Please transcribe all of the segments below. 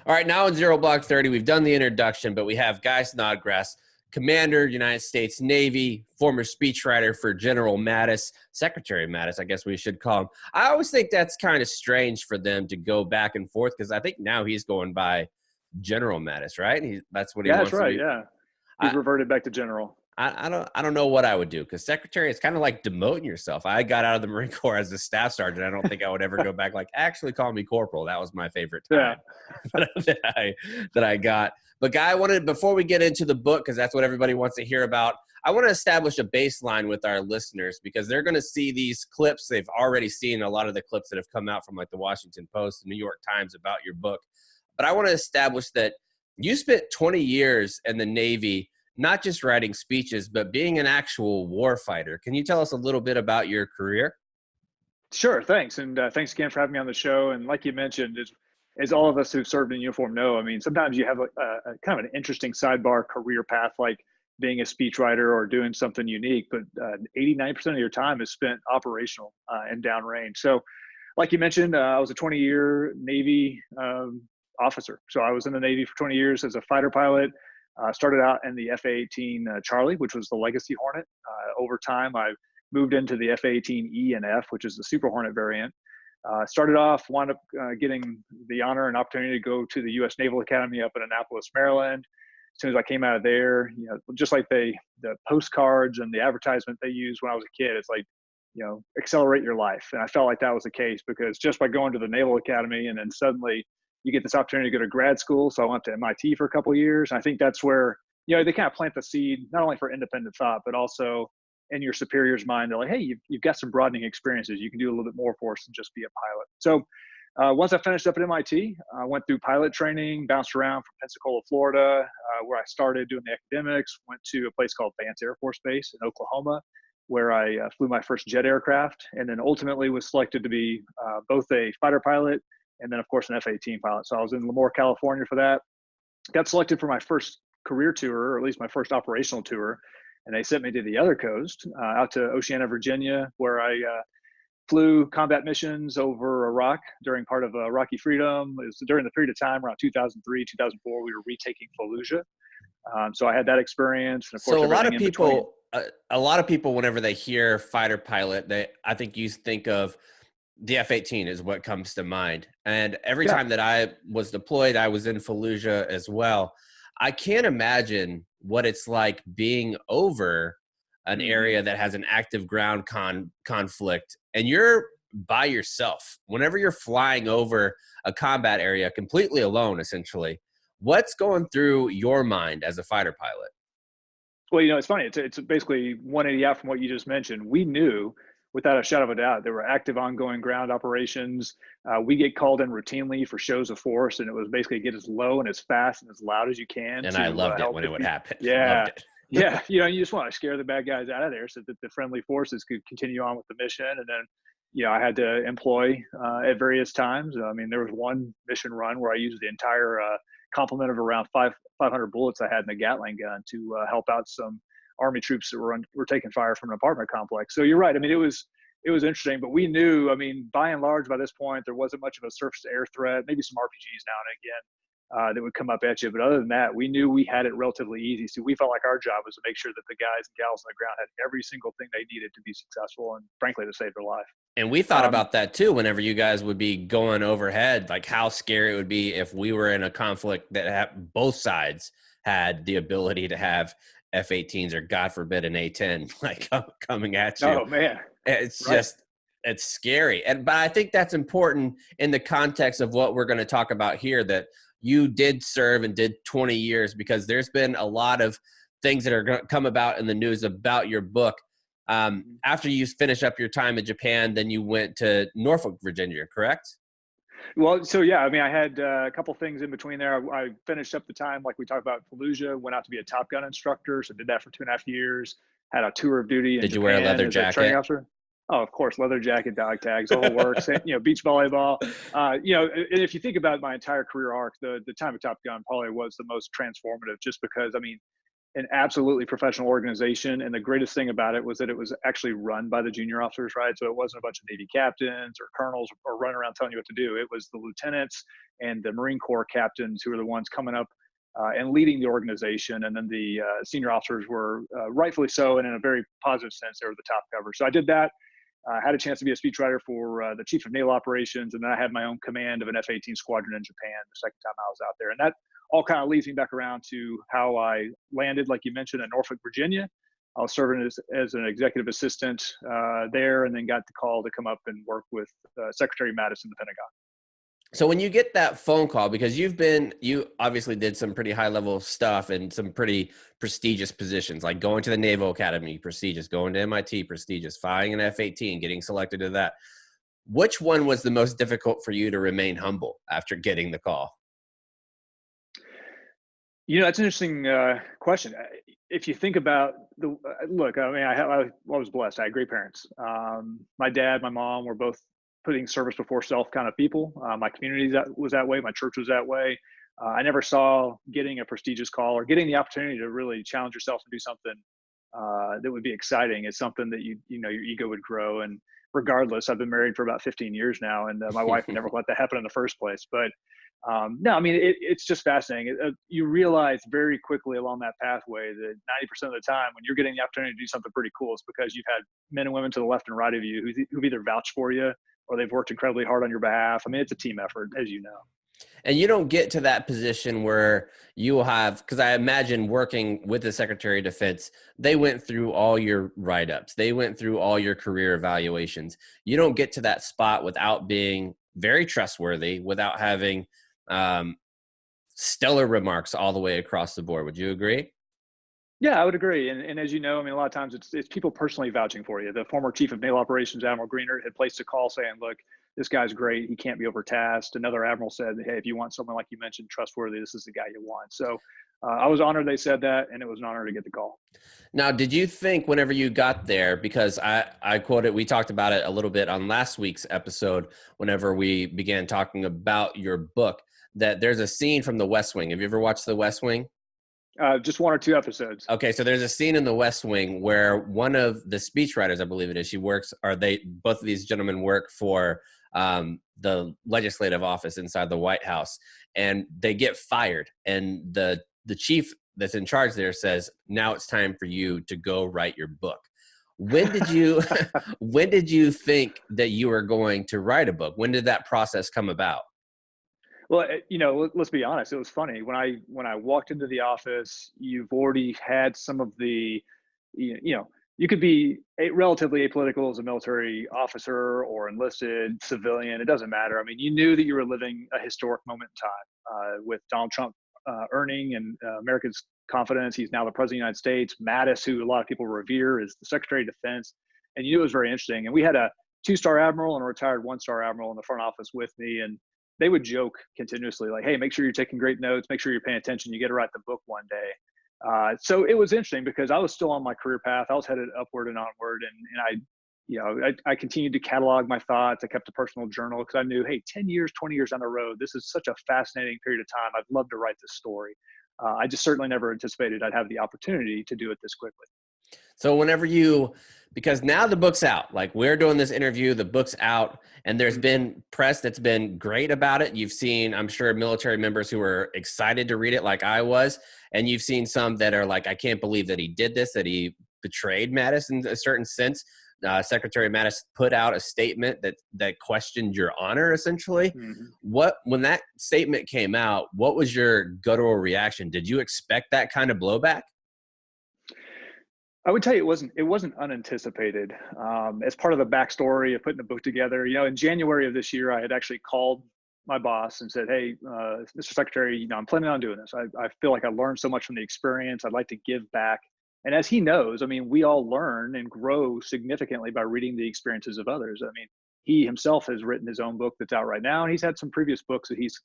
All right, now in Zero Block 30, we've done the introduction, but we have Guy Snodgrass, Commander, United States Navy, former speechwriter for General Mattis, Secretary Mattis, I guess we should call him. I always think that's kind of strange for them to go back and forth because I think now he's going by General Mattis, right? That's what he Yeah, wants that's right. to be. Yeah, he's reverted back to general. I don't know what I would do because secretary is kind of like demoting yourself. I got out of the Marine Corps as a staff sergeant. I don't think I would ever go back. Like, actually, call me corporal. That was my favorite time that I got. But Guy, before we get into the book, because that's what everybody wants to hear about, I want to establish a baseline with our listeners because they're going to see these clips. They've already seen a lot of the clips that have come out from like the Washington Post, the New York Times about your book. But I want to establish that you spent 20 years in the Navy, not just writing speeches, but being an actual war fighter. Can you tell us a little bit about your career? Sure, thanks. And thanks again for having me on the show. And like you mentioned, as all of us who've served in uniform know, I mean, sometimes you have a kind of an interesting sidebar career path, like being a speechwriter or doing something unique, but 80–90% of your time is spent operational and downrange. So like you mentioned, I was a 20-year Navy officer. So I was in the Navy for 20 years as a fighter pilot. Started out in the F/A-18 Charlie, which was the Legacy Hornet. Over time, I moved into the F/A-18E and F, which is the Super Hornet variant. Started off, wound up getting the honor and opportunity to go to the U.S. Naval Academy up in Annapolis, Maryland. As soon as I came out of there, you know, just like the postcards and the advertisement they used when I was a kid, it's like, you know, accelerate your life. And I felt like that was the case because just by going to the Naval Academy and then suddenly you get this opportunity to go to grad school. So I went to MIT for a couple of years. And I think that's where, you know, they kind of plant the seed, not only for independent thought, but also in your superior's mind. They're like, hey, you've got some broadening experiences. You can do a little bit more for us than just be a pilot. So once I finished up at MIT, I went through pilot training, bounced around from Pensacola, Florida, where I started doing the academics, went to a place called Vance Air Force Base in Oklahoma, where I flew my first jet aircraft, and then ultimately was selected to be both a fighter pilot and then, of course, an F/A-18 pilot. So I was in Lemoore, California for that. Got selected for my first career tour, or at least my first operational tour, and they sent me to the other coast, out to Oceana, Virginia, where I flew combat missions over Iraq during part of Iraqi freedom. It was during the period of time around 2003, 2004, we were retaking Fallujah. So I had that experience. And of course, So a lot of people, whenever they hear fighter pilot, I think you think of the F/A-18 is what comes to mind. And every time that I was deployed, I was in Fallujah as well. I can't imagine what it's like being over an area that has an active ground conflict and you're by yourself. Whenever you're flying over a combat area completely alone, essentially, what's going through your mind as a fighter pilot? Well, you know, it's funny. It's basically 180 out from what you just mentioned. We knew without a shadow of a doubt there were active ongoing ground operations. We get called in routinely for shows of force, and it was basically get as low and as fast and as loud as you can. And I loved it when it would happen. Yeah. Loved it. Yeah. You know, you just want to scare the bad guys out of there so that the friendly forces could continue on with the mission. And then, you know, I had to employ at various times. I mean, there was one mission run where I used the entire complement of around 500 bullets I had in the Gatling gun to help out some Army troops that were taking fire from an apartment complex. So you're right. I mean, it was interesting, but we knew, I mean, by and large, by this point, there wasn't much of a surface to air threat, maybe some RPGs now and again that would come up at you. But other than that, we knew we had it relatively easy. So we felt like our job was to make sure that the guys and gals on the ground had every single thing they needed to be successful and frankly, to save their life. And we thought about that too, whenever you guys would be going overhead, like how scary it would be if we were in a conflict that both sides had the ability to have F/A-18s or God forbid an A-10 like coming at you. Oh man. It's just, it's scary. But I think that's important in the context of what we're going to talk about here, that you did serve and did 20 years, because there's been a lot of things that are going to come about in the news about your book. After you finish up your time in Japan, then you went to Norfolk, Virginia, correct? Well, so yeah, I mean, I had a couple things in between there. I finished up the time, like we talked about Fallujah, went out to be a Top Gun instructor. So did that for 2.5 years, had a tour of duty in Did you Japan wear a leather as jacket? a training officer. Oh, of course, leather jacket, dog tags, the whole works. You know, beach volleyball. You know, and if you think about my entire career arc, the time of Top Gun probably was the most transformative, just because, I mean, an absolutely professional organization. And the greatest thing about it was that it was actually run by the junior officers, right? So it wasn't a bunch of Navy captains or colonels or running around telling you what to do. It was the lieutenants and the Marine Corps captains who were the ones coming up and leading the organization. And then the senior officers were rightfully so, and in a very positive sense, they were the top cover. So I did that. I had a chance to be a speechwriter for the chief of naval operations, and then I had my own command of an F-18 squadron in Japan the second time I was out there. And that all kind of leads me back around to how I landed, like you mentioned, in Norfolk, Virginia. I was serving as an executive assistant there, and then got the call to come up and work with Secretary Mattis in the Pentagon. So when you get that phone call, because you obviously did some pretty high level stuff and some pretty prestigious positions, like going to the Naval Academy, prestigious, going to MIT, prestigious, flying an F-18, getting selected to that. Which one was the most difficult for you to remain humble after getting the call? That's an interesting question. If you think about look, I mean, I was blessed. I had great parents. My dad, my mom were both putting service before self kind of people. My community was that way. My church was that way. I never saw getting a prestigious call or getting the opportunity to really challenge yourself and do something that would be exciting. It's something that your ego would grow. And regardless, I've been married for about 15 years now, and my wife never let that happen in the first place. But no, I mean, it's just fascinating. You realize very quickly along that pathway that 90% of the time when you're getting the opportunity to do something pretty cool, it's because you've had men and women to the left and right of you who've either vouched for you or they've worked incredibly hard on your behalf. I mean, it's a team effort, as you know. And you don't get to that position where you will have, because I imagine working with the Secretary of Defense, they went through all your write-ups. They went through all your career evaluations. You don't get to that spot without being very trustworthy, without having stellar remarks all the way across the board. Would you agree? Yeah, I would agree. And as you know, I mean, a lot of times it's people personally vouching for you. The former chief of naval operations, Admiral Greener, had placed a call saying, look, this guy's great. He can't be overtasked. Another admiral said, hey, if you want someone like you mentioned, trustworthy, this is the guy you want. So I was honored they said that, and it was an honor to get the call. Now, did you think whenever you got there, because I quoted, we talked about it a little bit on last week's episode, whenever we began talking about your book, that there's a scene from The West Wing. Have you ever watched The West Wing? Just one or two episodes. Okay, so there's a scene in The West Wing where one of the speechwriters, I believe it is, both of these gentlemen work for the legislative office inside the White House, and they get fired. And the chief that's in charge there says, now it's time for you to go write your book. When did you when did you think that you were going to write a book? When did that process come about? Well, let's be honest. It was funny when I walked into the office. You've already had some of the, you could be relatively apolitical as a military officer or enlisted civilian. It doesn't matter. I mean, you knew that you were living a historic moment in time with Donald Trump earning and America's confidence. He's now the president of the United States. Mattis, who a lot of people revere, is the Secretary of Defense, and you knew it was very interesting. And we had a 2-star admiral and a retired 1-star admiral in the front office with me, and they would joke continuously, like, hey, make sure you're taking great notes, make sure you're paying attention, you get to write the book one day. So it was interesting because I was still on my career path. I was headed upward and onward. And I continued to catalog my thoughts. I kept a personal journal because I knew, hey, 10 years, 20 years on the road, this is such a fascinating period of time. I'd love to write this story. I just certainly never anticipated I'd have the opportunity to do it this quickly. So because now the book's out, like we're doing this interview, the book's out, and there's been press that's been great about it. You've seen, I'm sure, military members who were excited to read it like I was, and you've seen some that are like, I can't believe that he did this, that he betrayed Mattis in a certain sense. Secretary Mattis put out a statement that questioned your honor, essentially. Mm-hmm. When that statement came out, what was your guttural reaction? Did you expect that kind of blowback? I would tell you it wasn't unanticipated. As part of the backstory of putting the book together, in January of this year, I had actually called my boss and said, hey, Mr. Secretary, I'm planning on doing this. I feel like I learned so much from the experience. I'd like to give back. And as he knows, I mean, we all learn and grow significantly by reading the experiences of others. I mean, he himself has written his own book that's out right now, and he's had some previous books that he's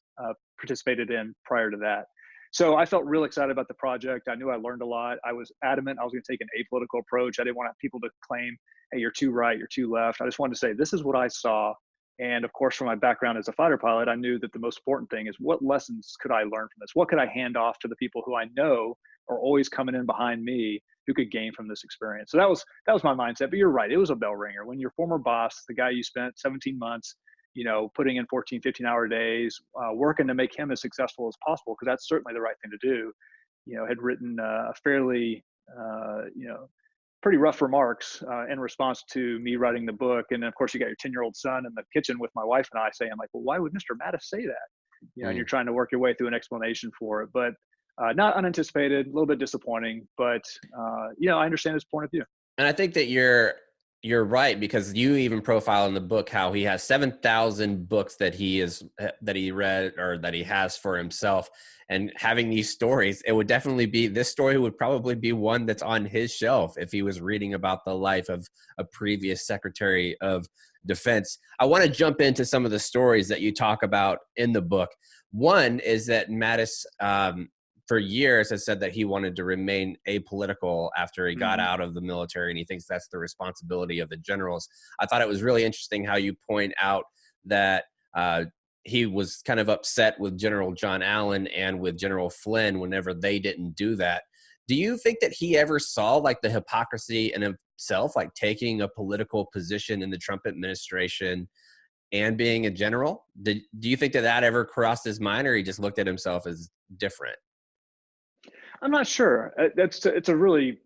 participated in prior to that. So I felt real excited about the project. I knew I learned a lot. I was adamant I was going to take an apolitical approach. I didn't want people to claim, hey, you're too right, you're too left. I just wanted to say, this is what I saw, And of course, from my background as a fighter pilot, I knew that the most important thing is what lessons could I learn from this? What could I hand off to the people who I know are always coming in behind me who could gain from this experience? So that was my mindset. But you're right, it was a bell ringer. When your former boss, the guy you spent 17 months, putting in 14, 15-hour days, working to make him as successful as possible, because that's certainly the right thing to do, had written a fairly, pretty rough remarks in response to me writing the book. And then, of course, you got your 10-year-old son in the kitchen with my wife and I saying, like, well, why would Mr. Mattis say that? And you're trying to work your way through an explanation for it. But not unanticipated, a little bit disappointing, but, I understand his point of view. And I think that you're right, because you even profile in the book how he has 7,000 books that he read or that he has for himself. And having these stories, it would definitely be, this story would probably be one that's on his shelf if he was reading about the life of a previous Secretary of Defense. I want to jump into some of the stories that you talk about in the book. One is that Mattis, for years, has said that he wanted to remain apolitical after he got out of the military, and he thinks that's the responsibility of the generals. I thought it was really interesting how you point out that he was kind of upset with General John Allen and with General Flynn whenever they didn't do that. Do you think that he ever saw like the hypocrisy in himself, like taking a political position in the Trump administration and being a general? Do you think that ever crossed his mind, or he just looked at himself as different? I'm not sure. It's an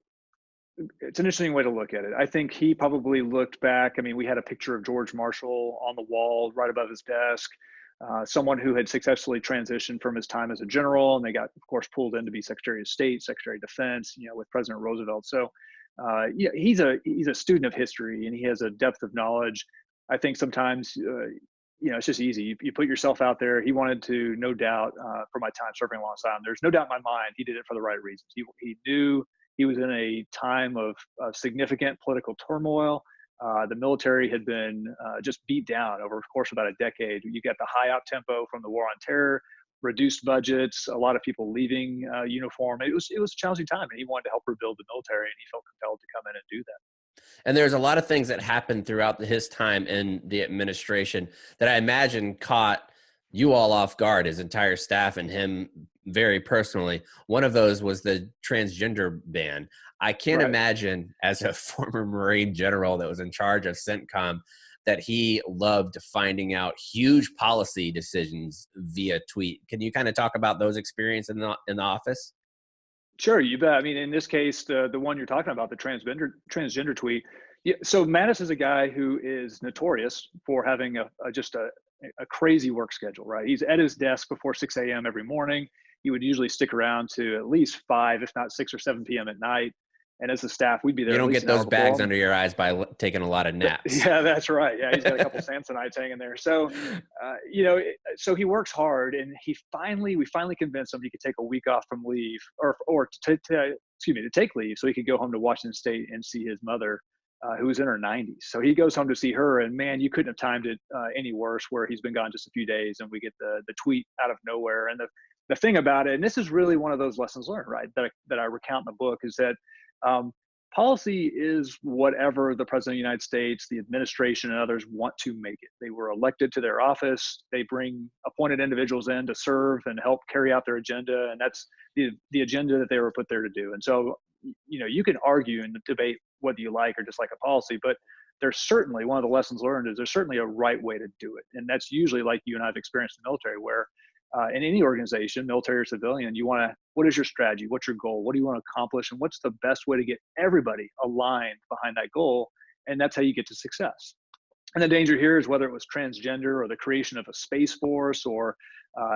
interesting way to look at it. I think he probably looked back. I mean, we had a picture of George Marshall on the wall right above his desk, someone who had successfully transitioned from his time as a general, and they got, of course, pulled in to be Secretary of State, Secretary of Defense, with President Roosevelt. So, he's a student of history, and he has a depth of knowledge. I think sometimes, it's just easy. You put yourself out there. He wanted to, no doubt, for my time serving alongside him, there's no doubt in my mind he did it for the right reasons. He knew he was in a time of significant political turmoil. The military had been just beat down over the course of about a decade. You get the high out tempo from the war on terror, reduced budgets, a lot of people leaving uniform. It was a challenging time, and he wanted to help rebuild the military, and he felt compelled to come in and do that. And there's a lot of things that happened throughout his time in the administration that I imagine caught you all off guard, his entire staff and him very personally. One of those was the transgender ban. I can't imagine, as a former Marine general that was in charge of CENTCOM, that he loved finding out huge policy decisions via tweet. Can you kind of talk about those experiences in the office? Sure, you bet. I mean, in this case, the one you're talking about, the transgender tweet. Yeah, so Mattis is a guy who is notorious for having a crazy work schedule, right? He's at his desk before 6 a.m. every morning. He would usually stick around to at least 5, if not 6 or 7 p.m. at night. And as a staff, we'd be there. You don't get those bags under your eyes by taking a lot of naps. Yeah, that's right. Yeah, he's got a couple Samsonites hanging there. So, so he works hard, and we finally convinced him he could take a week off from leave, or to take leave, so he could go home to Washington State and see his mother, who was in her 90s. So he goes home to see her, and man, you couldn't have timed it any worse. Where he's been gone just a few days, and we get the tweet out of nowhere. And the thing about it, and this is really one of those lessons learned, right? That I recount in the book, is that policy is whatever the President of the United States, the administration, and others want to make it. They were elected to their office. They bring appointed individuals in to serve and help carry out their agenda, and that's the agenda that they were put there to do. And so, you can argue and debate whether you like or dislike a policy, but there's certainly, one of the lessons learned is there's certainly a right way to do it. And that's usually, like you and I have experienced in the military, where in any organization, military or civilian, what is your strategy? What's your goal? What do you want to accomplish? And what's the best way to get everybody aligned behind that goal? And that's how you get to success. And the danger here is whether it was transgender or the creation of a space force or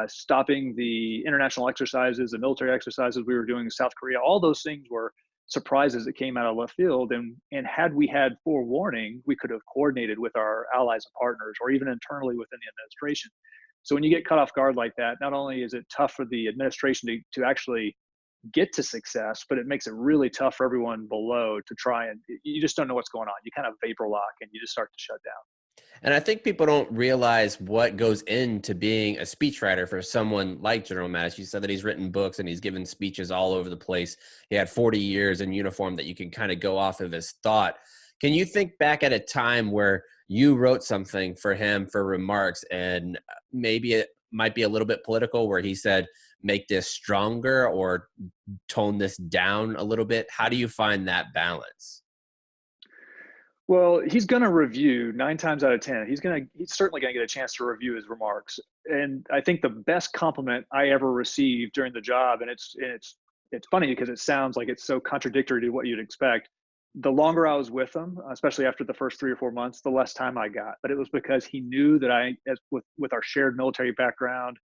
stopping the international exercises, the military exercises we were doing in South Korea, all those things were surprises that came out of left field. And had we had forewarning, we could have coordinated with our allies and partners, or even internally within the administration. So when you get caught off guard like that, not only is it tough for the administration to actually get to success, but it makes it really tough for everyone below to try, and you just don't know what's going on. You kind of vapor lock and you just start to shut down. And I think people don't realize what goes into being a speechwriter for someone like General Mattis. You said that he's written books and he's given speeches all over the place. He had 40 years in uniform that you can kind of go off of his thought. Can you think back at a time where you wrote something for him for remarks and maybe it might be a little bit political where he said, make this stronger or tone this down a little bit? How do you find that balance? Well, he's going to review 9 times out of 10. He's certainly going to get a chance to review his remarks. And I think the best compliment I ever received during the job, and it's funny because it sounds like it's so contradictory to what you'd expect. The longer I was with him, especially after the first 3 or 4 months, the less time I got. But it was because he knew that with our shared military background,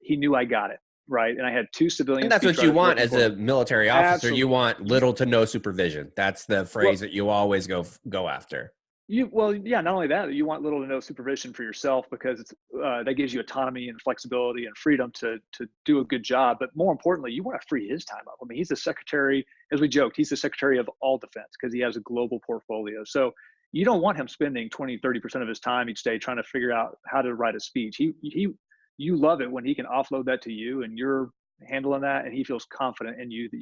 he knew I got it. Right. And I had 2 civilian. And that's what you want as a military officer. Absolutely. You want little to no supervision. That's the phrase that you always go after. Not only that, you want little to no supervision for yourself because that gives you autonomy and flexibility and freedom to do a good job. But more importantly, you want to free his time up. I mean, he's the secretary, as we joked, he's the secretary of all defense because he has a global portfolio. So you don't want him spending 20, 30% of his time each day trying to figure out how to write a speech. You love it when he can offload that to you and you're handling that and he feels confident in you that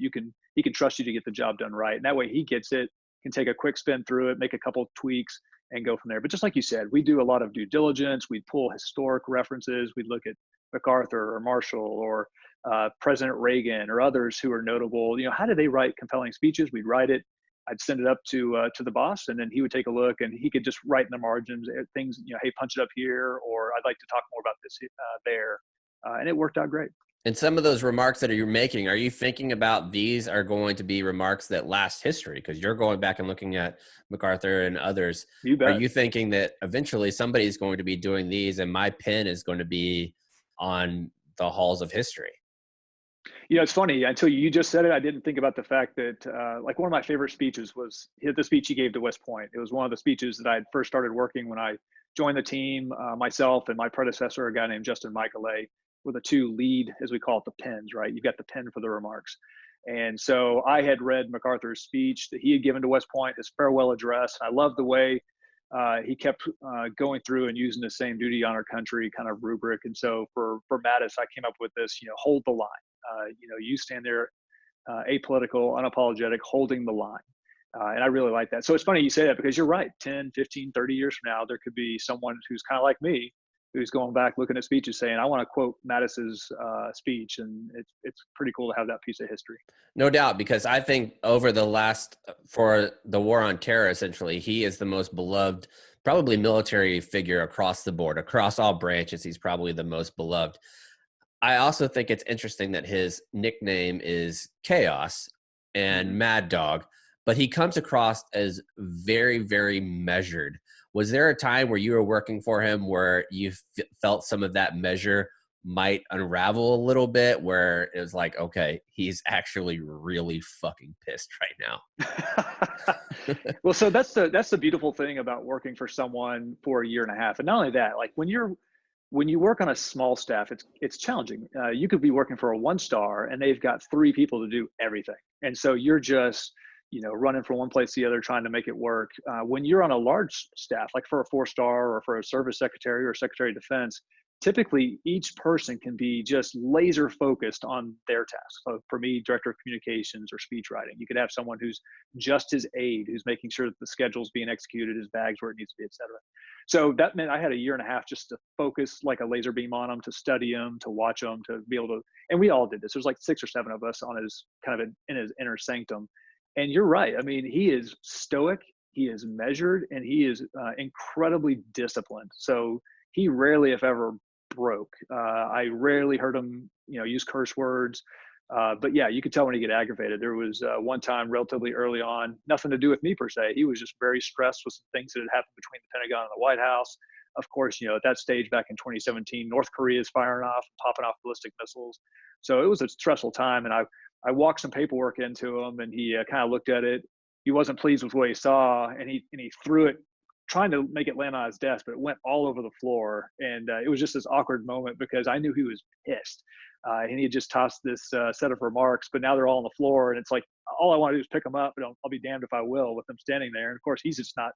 he can trust you to get the job done right. And that way he gets it, can take a quick spin through it, make a couple of tweaks and go from there. But just like you said, we do a lot of due diligence. We pull historic references. We look at MacArthur or Marshall or President Reagan or others who are notable. How do they write compelling speeches? We'd write it. I'd send it up to the boss, and then he would take a look, and he could just write in the margins things. Hey, punch it up here, or I'd like to talk more about this there, and it worked out great. And some of those remarks that you're making, are you thinking about these are going to be remarks that last history? Because you're going back and looking at MacArthur and others. You bet. Are you thinking that eventually somebody's going to be doing these, and my pen is going to be on the halls of history? It's funny. Until you just said it, I didn't think about the fact that, like, one of my favorite speeches was the speech he gave to West Point. It was one of the speeches that I had first started working when I joined the team. Myself and my predecessor, a guy named Justin Michaelet, were the 2 lead, as we call it, the pens, right? You've got the pen for the remarks. And so I had read MacArthur's speech that he had given to West Point, his farewell address. And I loved the way he kept going through and using the same duty on our country kind of rubric. And so for Mattis, I came up with this, hold the line. You stand there apolitical, unapologetic, holding the line. And I really like that. So it's funny you say that because you're right. 10, 15, 30 years from now, there could be someone who's kind of like me, who's going back looking at speeches saying, I want to quote Mattis's speech. And it's pretty cool to have that piece of history. No doubt, because I think over for the war on terror, essentially, he is the most beloved, probably military figure across the board, across all branches. He's probably the most beloved. I also think it's interesting that his nickname is Chaos and Mad Dog, but he comes across as very, very measured. Was there a time where you were working for him where you felt some of that measure might unravel a little bit, where it was like, okay, he's actually really fucking pissed right now? Well, so that's the beautiful thing about working for someone for a year and a half. And not only that, like when you work on a small staff, it's challenging. You could be working for a 1-star and they've got 3 people to do everything. And so you're just, running from one place to the other, trying to make it work. When you're on a large staff, like for a 4-star or for a service secretary or secretary of defense, typically each person can be just laser focused on their task. So for me, director of communications or speech writing, you could have someone who's just his aide, who's making sure that the schedule's being executed, his bags where it needs to be, et cetera. So that meant I had a year and a half just to focus like a laser beam on them, to study them, to watch them, to be able to, and we all did this. There's like 6 or 7 of us on his kind of in his inner sanctum. And you're right. I mean, he is stoic, he is measured, and he is incredibly disciplined. So he rarely, if ever, broke. I rarely heard him, use curse words. But yeah, you could tell when he get aggravated. There was one time relatively early on, nothing to do with me per se. He was just very stressed with some things that had happened between the Pentagon and the White House. Of course, at that stage back in 2017, North Korea is firing off, popping off ballistic missiles. So it was a stressful time. And I walked some paperwork into him, and he kind of looked at it. He wasn't pleased with what he saw, and he threw it, trying to make it land on his desk, but it went all over the floor. And it was just this awkward moment because I knew he was pissed. And he had just tossed this set of remarks, but now they're all on the floor. And it's like, all I want to do is pick them up, but I'll be damned if I will with them standing there. And of course, he's just not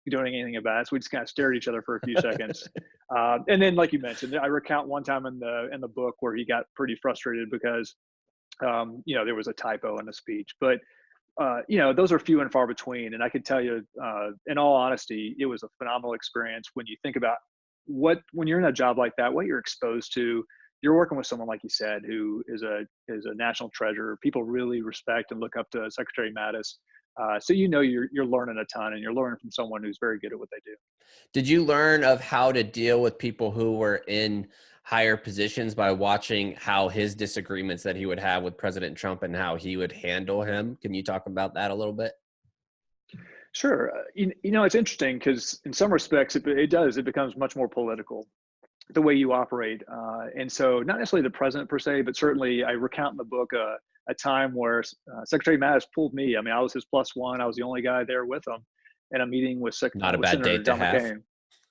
doing anything about it. So we just kind of stared at each other for a few seconds. And then, like you mentioned, I recount one time in the book where he got pretty frustrated because, there was a typo in the speech. But those are few and far between. And I can tell you, in all honesty, it was a phenomenal experience when you think about when you're in a job like that, what you're exposed to. You're working with someone, like you said, who is a national treasure. People really respect and look up to Secretary Mattis. So you're learning a ton, and you're learning from someone who's very good at what they do. Did you learn of how to deal with people who were in higher positions by watching how his disagreements that he would have with President Trump and how he would handle him? Can you talk about that a little bit? Sure. It's interesting because in some respects, it becomes much more political, the way you operate. And so not necessarily the president per se, but certainly I recount in the book a time where Secretary Mattis pulled me. I mean, I was his plus one. I was the only guy there with him in a meeting with Not a with bad Senator date to John have. McCain.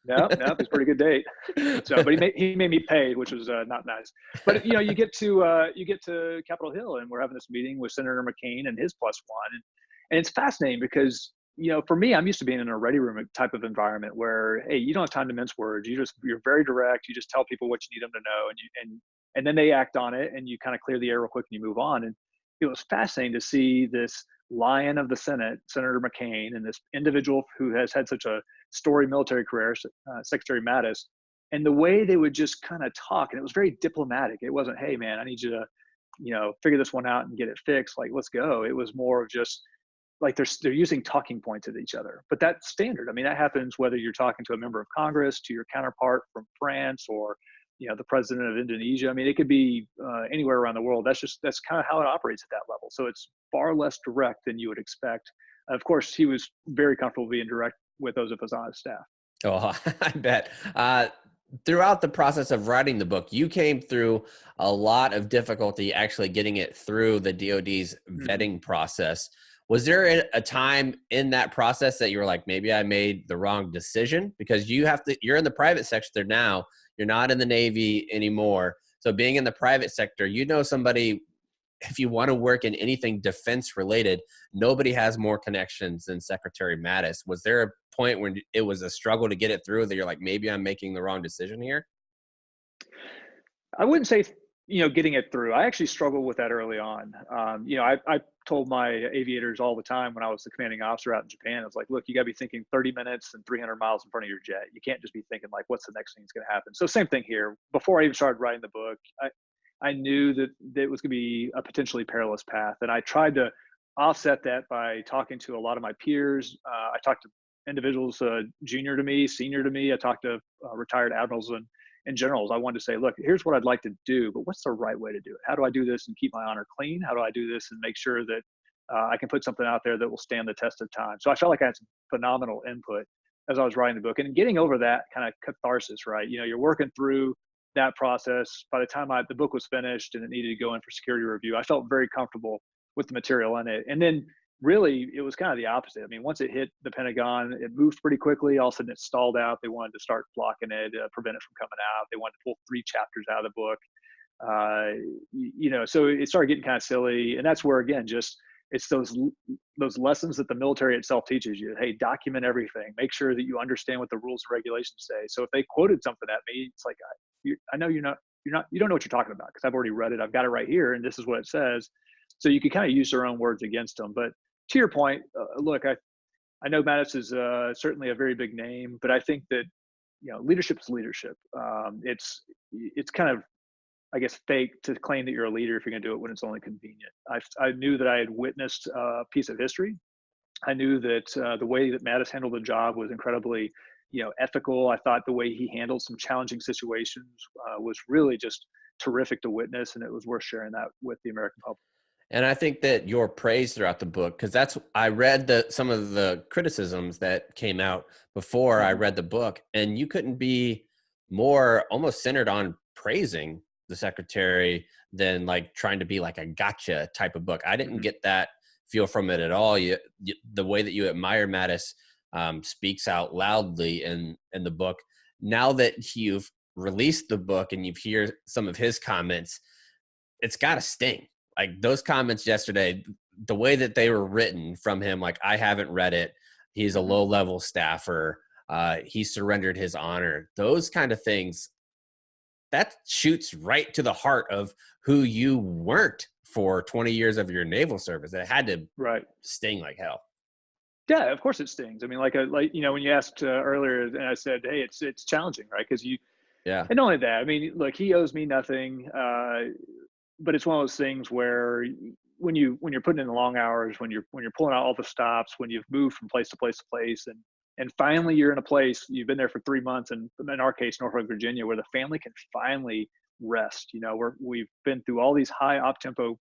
No, it's a pretty good date. So, but he made me pay, which was not nice. But you get to Capitol Hill, and we're having this meeting with Senator McCain and his plus one, and it's fascinating because for me, I'm used to being in a ready room type of environment where, hey, you don't have time to mince words. You're very direct. You just tell people what you need them to know, and then they act on it, and you kind of clear the air real quick and you move on. And it was fascinating to see this lion of the Senate, Senator McCain, and this individual who has had such a storied military career, Secretary Mattis, and the way they would just kind of talk. And it was very diplomatic. It wasn't, hey, man, I need you to, figure this one out and get it fixed. Like, let's go. It was more of just like they're using talking points at each other. But that's standard. I mean, that happens whether you're talking to a member of Congress, to your counterpart from France, or the president of Indonesia. I mean, it could be anywhere around the world. That's kind of how it operates at that level. So it's far less direct than you would expect. Of course, he was very comfortable being direct with those of us on his staff. Oh, I bet. Throughout the process of writing the book, you came through a lot of difficulty actually getting it through the DoD's vetting process. Was there a time in that process that you were like, maybe I made the wrong decision? Because you're in the private sector now. You're not in the Navy anymore. So being in the private sector, somebody, if you want to work in anything defense related, nobody has more connections than Secretary Mattis. Was there a point when it was a struggle to get it through that you're like, maybe I'm making the wrong decision here? I wouldn't say, getting it through. I actually struggled with that early on. I told my aviators all the time when I was the commanding officer out in Japan, I was like, look, you got to be thinking 30 minutes and 300 miles in front of your jet. You can't just be thinking like, what's the next thing that's going to happen? So same thing here. Before I even started writing the book, I knew that it was going to be a potentially perilous path. And I tried to offset that by talking to a lot of my peers. I talked to individuals junior to me, senior to me. I talked to retired admirals and generals. I wanted to say, look, here's what I'd like to do, but what's the right way to do it? How do I do this and keep my honor clean? How do I do this and make sure that I can put something out there that will stand the test of time? So I felt like I had some phenomenal input as I was writing the book, and getting over that kind of catharsis, right? You're working through that process. By the time the book was finished and it needed to go in for security review, I felt very comfortable with the material in it. And then really, it was kind of the opposite. I mean, once it hit the Pentagon, it moved pretty quickly. All of a sudden, it stalled out. They wanted to start blocking it, prevent it from coming out. They wanted to pull 3 chapters out of the book. So it started getting kind of silly. And that's where, again, just it's those lessons that the military itself teaches you. Hey, document everything. Make sure that you understand what the rules and regulations say. So if they quoted something at me, it's like, I know you don't know what you're talking about because I've already read it. I've got it right here, and this is what it says. So you could kind of use their own words against them. But to your point, look, I know Mattis is certainly a very big name, but I think that leadership is leadership. It's kind of, I guess, fake to claim that you're a leader if you're going to do it when it's only convenient. I knew that I had witnessed a piece of history. I knew that the way that Mattis handled the job was incredibly, ethical. I thought the way he handled some challenging situations was really just terrific to witness, and it was worth sharing that with the American public. And I think that your praise throughout the book, because I read some of the criticisms that came out before I read the book, and you couldn't be more almost centered on praising the secretary than like trying to be like a gotcha type of book. I didn't get that feel from it at all. The way that you admire Mattis speaks out loudly in the book. Now that you've released the book and you've heard some of his comments, it's got to sting. Like those comments yesterday, the way that they were written from him, like, I haven't read it. He's a low-level staffer. He surrendered his honor. Those kind of things, that shoots right to the heart of who you weren't for 20 years of your naval service. It had to sting like hell. Yeah, of course it stings. I mean, like when you asked earlier, and I said, hey, it's challenging, right? Because and not only that, I mean, look, he owes me nothing, but it's one of those things where when you're putting in the long hours, when you're pulling out all the stops, when you've moved from place to place to place, and finally you're in a place, you've been there for 3 months, and in our case, Norfolk, Virginia, where the family can finally rest. We've been through all these high op tempo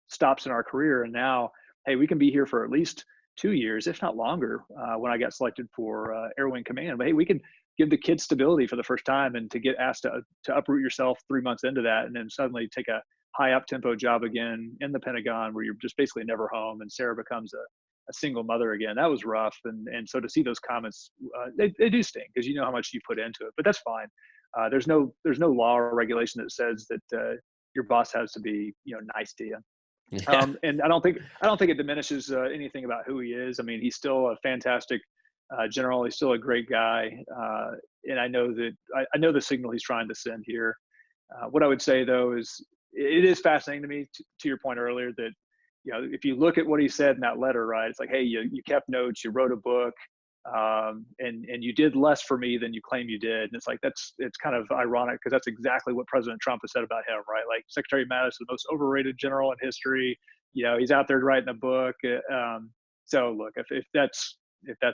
stops in our career, and now, hey, we can be here for at least 2 years, if not longer, when I got selected for Air Wing Command. But hey, we can give the kids stability for the first time, and to get asked to uproot yourself 3 months into that, and then suddenly take a high up tempo job again in the Pentagon, where you're just basically never home, and Sarah becomes a single mother again. That was rough. And so to see those comments, they do sting, because you know how much you put into it, but that's fine. There's no law or regulation that says that your boss has to be, nice to you. Yeah. And I don't think it diminishes anything about who he is. I mean, he's still a fantastic general. He's still a great guy. And I know that I know the signal he's trying to send here. What I would say, though, is it is fascinating to me, to your point earlier, that, if you look at what he said in that letter, right, it's like, hey, you kept notes, you wrote a book, and you did less for me than you claim you did. And it's like, it's kind of ironic, because that's exactly what President Trump has said about him, right? Like, Secretary Mattis is the most overrated general in history. He's out there writing a book. So look, if that's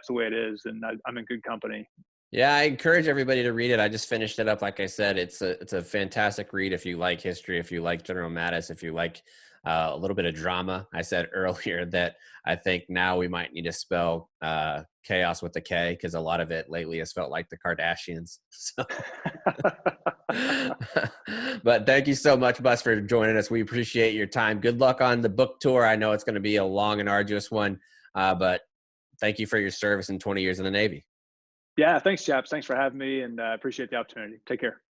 the way it is, then I'm in good company. Yeah, I encourage everybody to read it. I just finished it up. Like I said, it's a fantastic read if you like history, if you like General Mattis, if you like a little bit of drama. I said earlier that I think now we might need to spell chaos with a K, because a lot of it lately has felt like the Kardashians. So. But thank you so much, Bus, for joining us. We appreciate your time. Good luck on the book tour. I know it's going to be a long and arduous one, but thank you for your service in 20 years in the Navy. Yeah, thanks, Chaps. Thanks for having me, and I appreciate the opportunity. Take care.